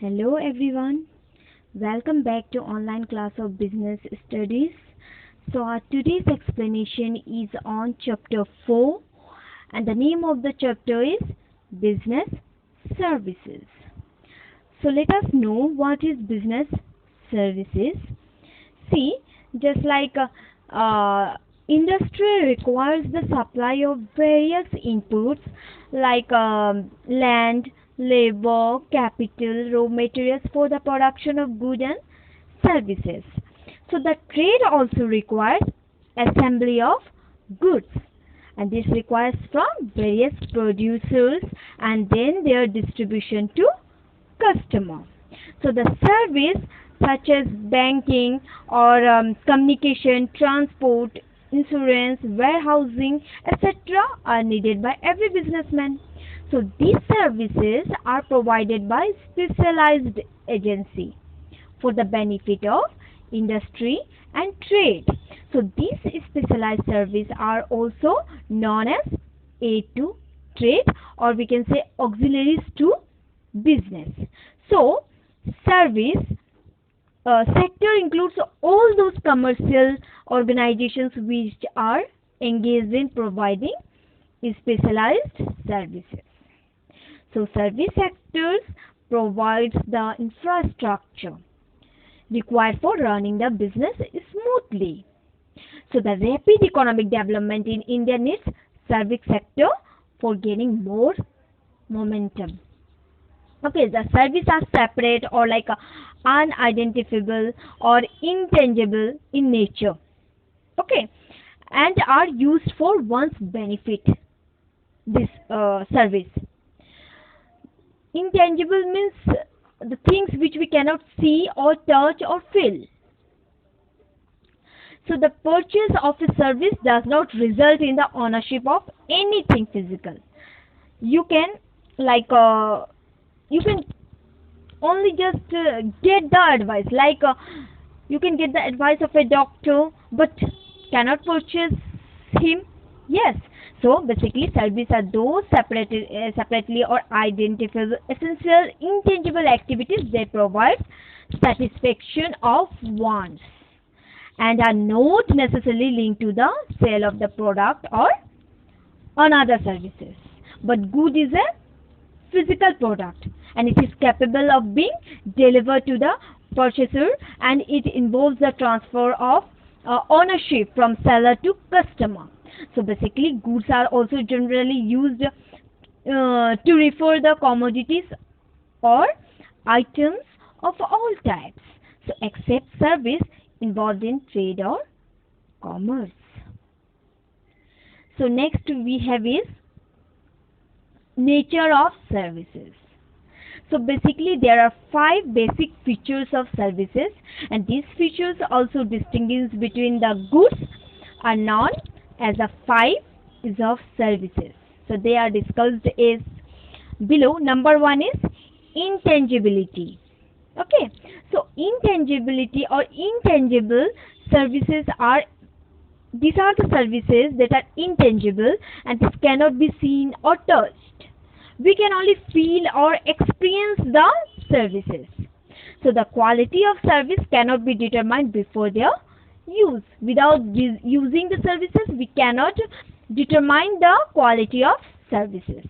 Hello everyone, welcome back to online class of business studies. So our today's explanation is on chapter 4 and the name of the chapter is business services. So let us know what is business services. See, just like industry requires the supply of various inputs like land, labor, capital, raw materials for the production of goods and services. So the trade also requires assembly of goods, and this requires from various producers and then their distribution to customer. So the service such as banking or communication, transport, insurance, warehousing, etc. are needed by every businessman. So these services are provided by specialized agency for the benefit of industry and trade. So these specialized services are also known as aid to trade, or we can say auxiliaries to business. So service sector includes all those commercial organizations which are engaged in providing specialized services. So service sectors provides the infrastructure required for running the business smoothly. So the rapid economic development in India needs service sector for gaining more momentum. Okay, the services are separate or like unidentifiable or intangible in nature. Okay, and are used for one's benefit. This service. Intangible means the things which we cannot see or touch or feel. So the purchase of a service does not result in the ownership of anything physical. You can like you can only just get the advice, like you can get the advice of a doctor but cannot purchase him. Yes, so basically services are those separately or identifiable essential intangible activities. They provide satisfaction of wants and are not necessarily linked to the sale of the product or another services, but good is a physical product and it is capable of being delivered to the purchaser, and it involves the transfer of ownership from seller to customer. So basically goods are also generally used to refer the commodities or items of all types, so except service involved in trade or commerce. So next we have is nature of services. So basically there are 5 basic features of services, and these features also distinguish between the goods are known as the 5 is of services. So they are discussed as below. Number 1 is intangibility. Okay, so intangibility or intangible services are, these are the services that are intangible and this cannot be seen or touched. We can only feel or experience the services. So the quality of service cannot be determined before their use. Without using the services, we cannot determine the quality of services.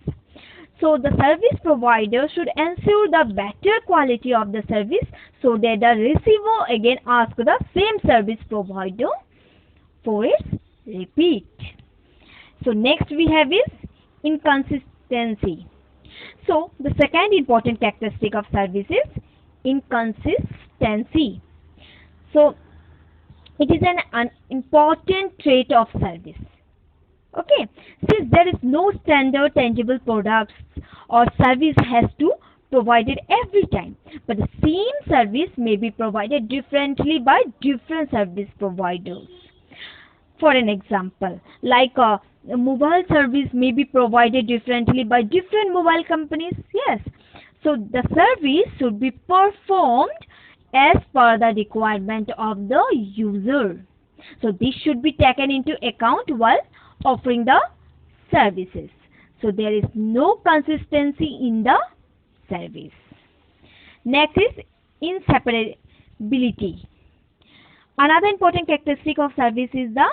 So the service provider should ensure the better quality of the service so that the receiver again asks the same service provider for its repeat. So next we have is inconsistency. So the second important characteristic of service is inconsistency. So it is an important trait of service. Okay, since there is no standard tangible products or service has to provided every time, but the same service may be provided differently by different service providers. For an example, like a mobile service may be provided differently by different mobile companies. Yes, so the service should be performed as per the requirement of the user. So this should be taken into account while offering the services. So there is no consistency in the service. Next is inseparability. Another important characteristic of service is the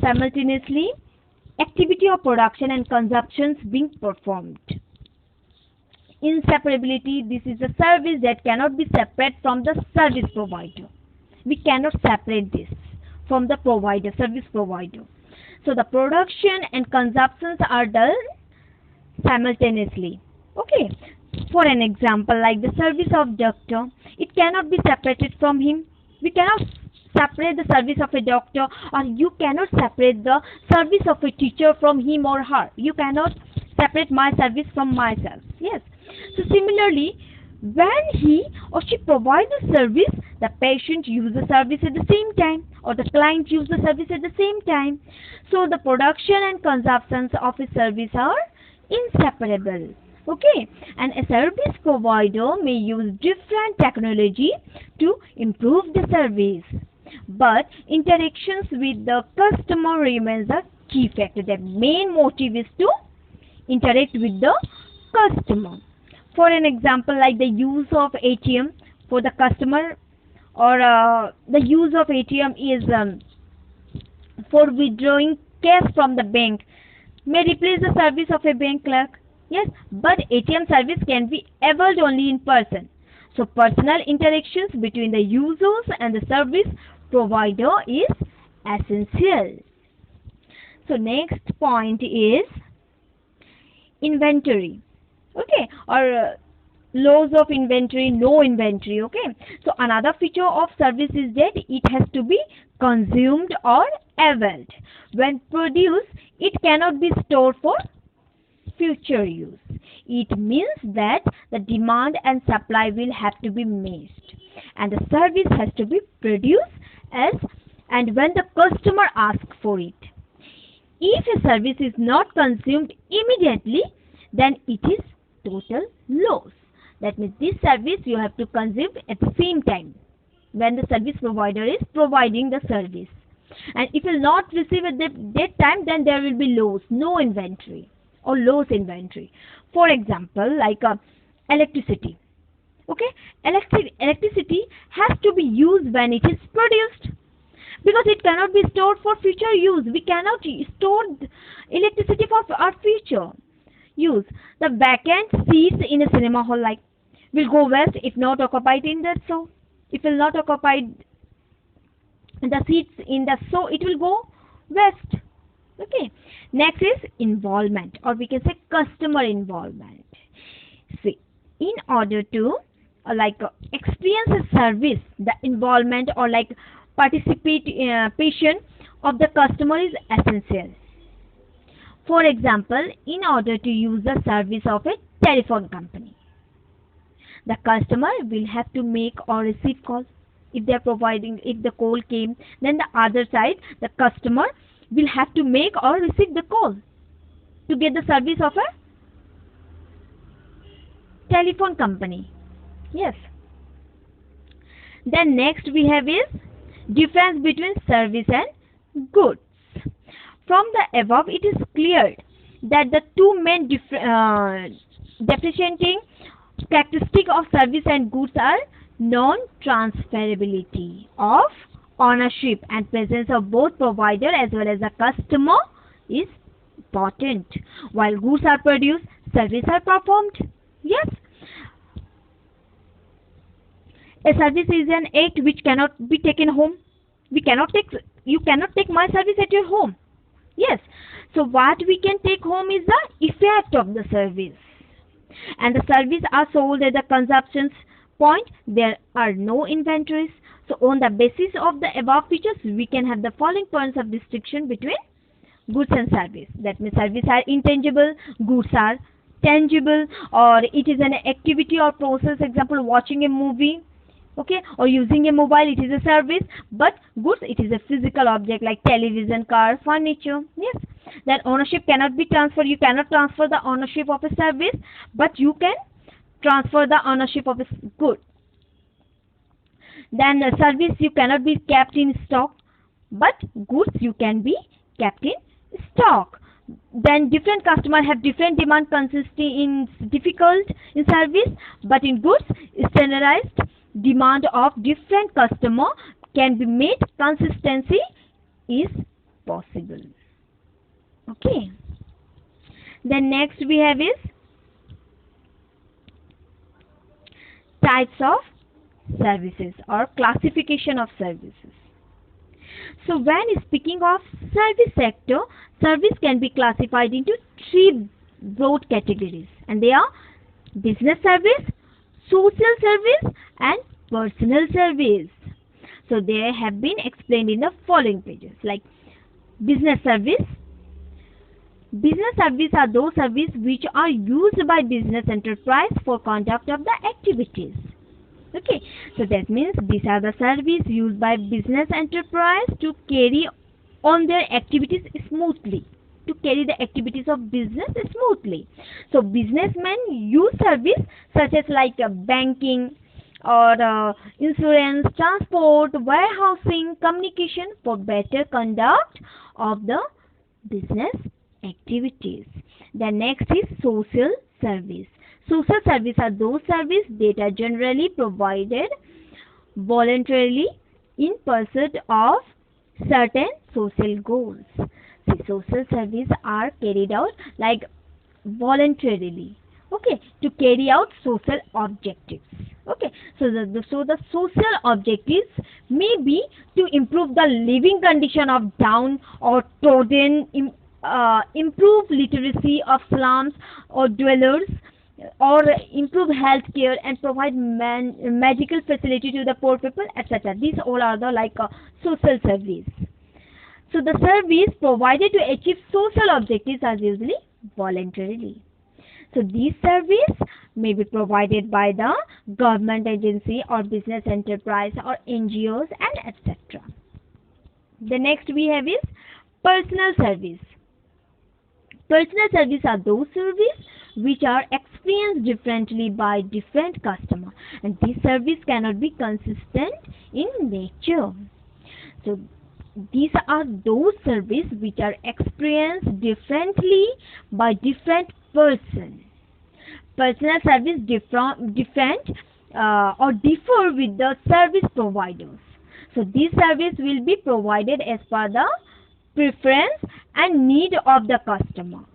simultaneously activity of production and consumptions being performed. Inseparability, this is a service that cannot be separate from the service provider. We cannot separate this from the provider, service provider. So the production and consumptions are done simultaneously. Okay. For an example, like the service of doctor, it cannot be separated from him. We cannot separate the service of a doctor, or you cannot separate the service of a teacher from him or her. You cannot separate my service from myself. Yes. So similarly, when he or she provides the service, the patient uses the service at the same time, or the client uses the service at the same time. So the production and consumptions of a service are inseparable. Okay, and a service provider may use different technology to improve the service, but interactions with the customer remains a key factor. The main motive is to interact with the customer. For an example, like the use of ATM for the customer, or the use of ATM is for withdrawing cash from the bank, may replace the service of a bank clerk. Yes, but ATM service can be availed only in person. So personal interactions between the users and the service provider is essential. So next point is inventory. Okay, or laws of inventory, no inventory. Okay, so another feature of service is that it has to be consumed or availed. When produced, it cannot be stored for future use. It means that the demand and supply will have to be matched, and the service has to be produced as and when the customer asks for it. If a service is not consumed immediately, then it is total loss. That means this service you have to consume at the same time when the service provider is providing the service. And if you will not receive at that time, then there will be loss, no inventory, or loss inventory. For example, like electricity. Okay, electricity has to be used when it is produced, because it cannot be stored for future use. We cannot store electricity for our future use. The vacant seats in a cinema hall like will go west if not occupied in that show. If will not occupy the seats in the show, it will go west. Okay. Next is involvement, or we can say customer involvement. See, in order to experience a service, the involvement or participation of the customer is essential. For example, in order to use the service of a telephone company, the customer will have to make or receive calls. If the call came, then the other side, the customer will have to make or receive the call to get the service of a telephone company. Yes. Then next we have is difference between service and goods. From the above, it is clear that the two main differentiating characteristics of service and goods are non-transferability of ownership and presence of both provider as well as the customer is important. While goods are produced, services are performed. Yes. A service is an act which cannot be taken home. You cannot take my service at your home. Yes. So what we can take home is the effect of the service. And the service are sold at the consumption point. There are no inventories. So on the basis of the above features, we can have the following points of distinction between goods and service. That means service are intangible, goods are tangible, or it is an activity or process. Example, watching a movie. Okay, or using a mobile, it is a service, but goods, it is a physical object like television, car, furniture. Yes, that ownership cannot be transferred. You cannot transfer the ownership of a service, but you can transfer the ownership of a good. Then the service you cannot be kept in stock, but goods you can be kept in stock. Then different customers have different demand consisting in difficult in service, but in goods standardized demand of different customer can be made, consistency is possible. Okay. Then next we have is types of services or classification of services. So when speaking of service sector, service can be classified into three broad categories, and they are business service, social service and personal service. So they have been explained in the following pages, like business service. Business service are those services which are used by business enterprise for conduct of the activities. Okay, so that means these are the services used by business enterprise to carry on their activities smoothly, to carry the activities of business smoothly. So businessmen use service such as like banking or insurance, transport, warehousing, communication for better conduct of the business activities. The next is social service. Social service are those services that are generally provided voluntarily in pursuit of certain social goals. See, social service are carried out like voluntarily, okay, to carry out social objectives. Okay, so the social objectives may be to improve the living condition of down or trodden, improve literacy of slums or dwellers, or improve health care and provide medical facility to the poor people, etc. These all are the like social service. So the service provided to achieve social objectives are usually voluntarily. So these service may be provided by the government agency or business enterprise or NGOs and etc. The next we have is personal service. Personal service are those services which are experienced differently by different customers, and this service cannot be consistent in nature. So these are those services which are experienced differently by different person. Personal service different or differ with the service providers. So this service will be provided as per the preference and need of the customer.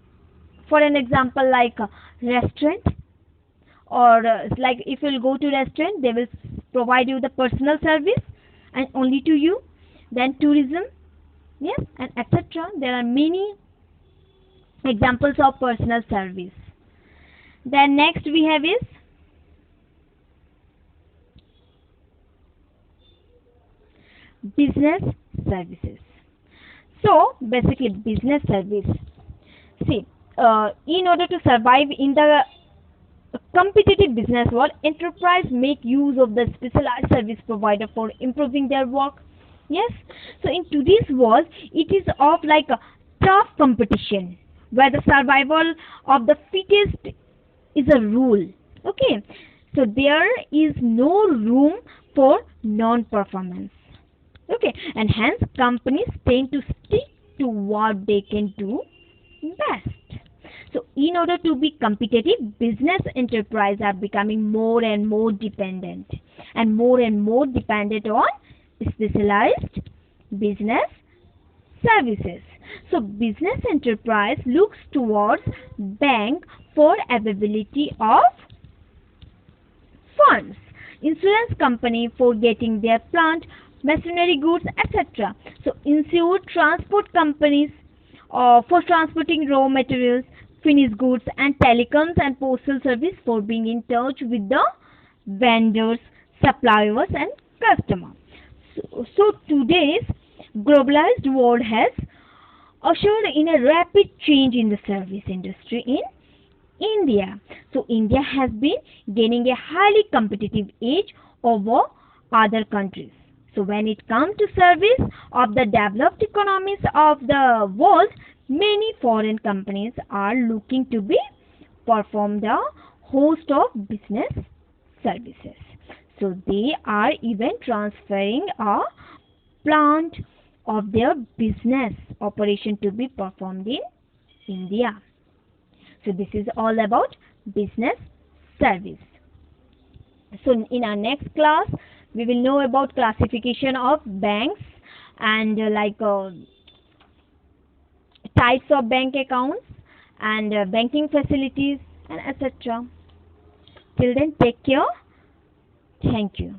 For an example, like a restaurant, or like if you go to restaurant, they will provide you the personal service and only to you. Then tourism, yes, and etc. There are many examples of personal service. Then next we have is business services. So basically business service. See, in order to survive in the competitive business world, enterprise make use of the specialized service provider for improving their work. Yes. So in today's world, it is of like a tough competition where the survival of the fittest is a rule. Okay. So there is no room for non-performance. Okay. And hence companies tend to stick to what they can do best. So in order to be competitive, business enterprise are becoming more and more dependent on specialized business services. So business enterprise looks towards bank for availability of funds, insurance company for getting their plant, machinery goods, etc. So insured transport companies for transporting raw materials, finished goods, and telecoms and postal service for being in touch with the vendors, suppliers and customers. So today's globalized world has ushered in a rapid change in the service industry in India. So India has been gaining a highly competitive edge over other countries. So when it comes to service of the developed economies of the world, many foreign companies are looking to be perform the host of business services. So they are even transferring a plant of their business operation to be performed in India. So this is all about business service. So in our next class, we will know about classification of banks and types of bank accounts and banking facilities and etc. Till then, take care. Thank you.